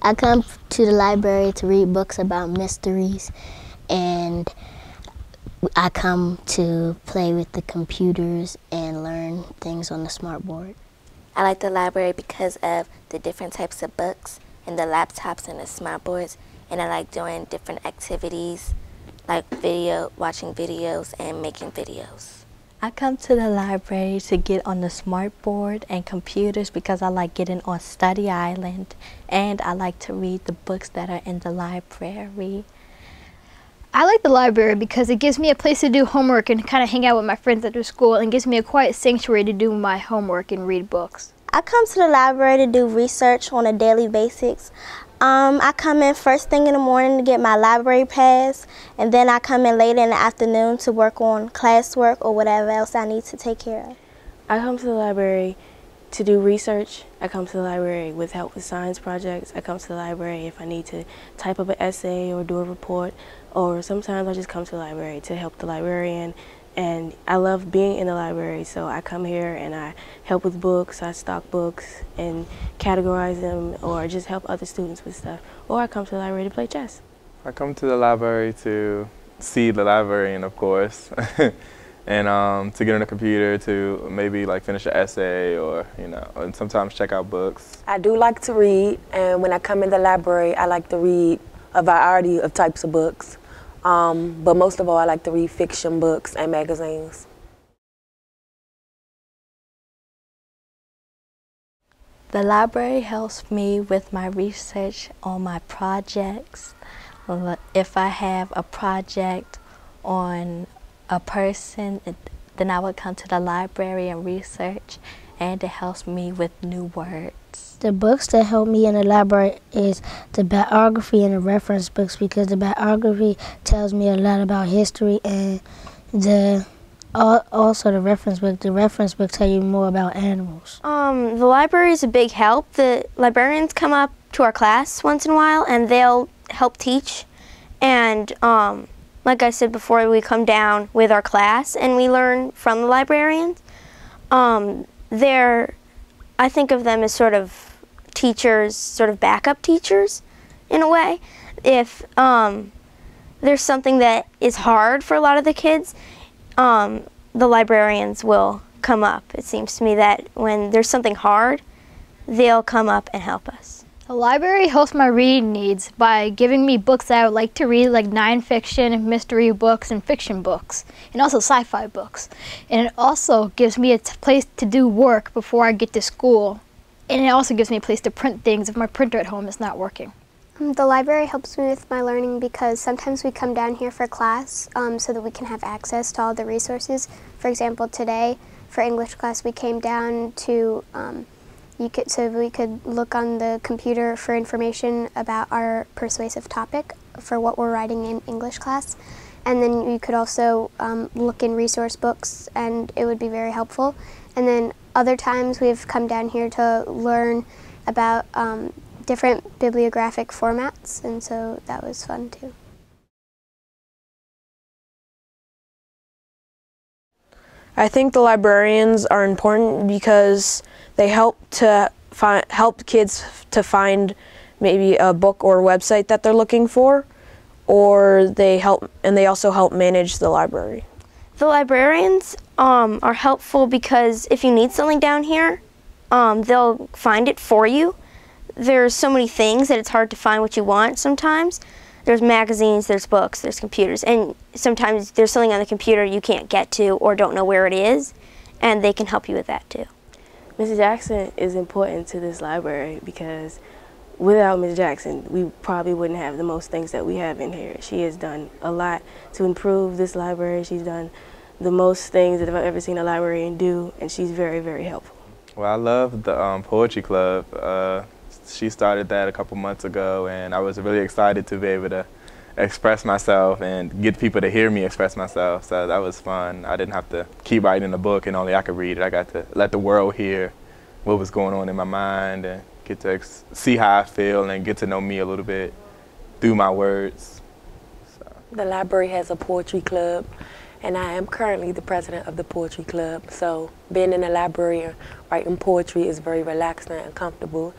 I come to the library to read books about mysteries, and I come to play with the computers and learn things on the smart board. I like the library because of the different types of books and the laptops and the smart boards, and I like doing different activities like watching videos and making videos. I come to the library to get on the smart board and computers because I like getting on study island, and I like to read the books that are in the library. I like the library because it gives me a place to do homework and kind of hang out with my friends after school, and gives me a quiet sanctuary to do my homework and read books. I come to the library to do research on a daily basis. I come in first thing in the morning to get my library pass, and then I come in later in the afternoon to work on classwork or whatever else I need to take care of. I come to the library to do research. I come to the library with help with science projects. I come to the library if I need to type up an essay or do a report, or sometimes I just come to the library to help the librarian. And I love being in the library, so I come here and I help with books, I stock books and categorize them, or just help other students with stuff. Or I come to the library to play chess. I come to the library to see the librarian, of course, and to get on the computer to maybe like finish an essay, or and sometimes check out books. I do like to read, and when I come in the library, I like to read a variety of types of books. But most of all, I like to read fiction books and magazines. The library helps me with my research on my projects. If I have a project on a person, then I would come to the library and research, and it helps me with new words. The books that help me in the library is the biography and the reference books, because the biography tells me a lot about history, and also the reference book. The reference book tell you more about animals. The library is a big help. The librarians come up to our class once in a while, and they'll help teach. And like I said before, we come down with our class and we learn from the librarians. I think of them as sort of teachers, sort of backup teachers in a way. If there's something that is hard for a lot of the kids, the librarians will come up. It seems to me that when there's something hard, they'll come up and help us. The library helps my reading needs by giving me books that I would like to read, like nonfiction, mystery books, and fiction books, and also sci-fi books. And it also gives me a place to do work before I get to school. And it also gives me a place to print things if my printer at home is not working. The library helps me with my learning because sometimes we come down here for class so that we can have access to all the resources. For example, today for English class we came down to so we could look on the computer for information about our persuasive topic for what we're writing in English class. And then you could also look in resource books, and it would be very helpful. And then other times we've come down here to learn about different bibliographic formats, and so that was fun too. I think the librarians are important because they help kids to find maybe a book or website that they're looking for, or they also help manage the library. The librarians are helpful because if you need something down here, they'll find it for you. There's so many things that it's hard to find what you want sometimes. There's magazines, there's books, there's computers, and sometimes there's something on the computer you can't get to or don't know where it is, and they can help you with that too. Mrs. Jackson is important to this library because without Ms. Jackson, we probably wouldn't have the most things that we have in here. She has done a lot to improve this library. She's done the most things that I've ever seen a librarian do, and she's very, very helpful. Well, I love the poetry club. She started that a couple months ago, and I was really excited to be able to express myself and get people to hear me express myself. So that was fun. I didn't have to keep writing a book and only I could read it. I got to let the world hear what was going on in my mind and get to see how I feel and get to know me a little bit through my words. So. The library has a poetry club, and I am currently the president of the poetry club. So being in the library and writing poetry is very relaxing and comfortable.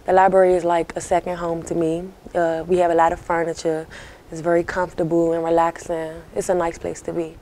The library is like a second home to me. We have a lot of furniture. It's very comfortable and relaxing. It's a nice place to be.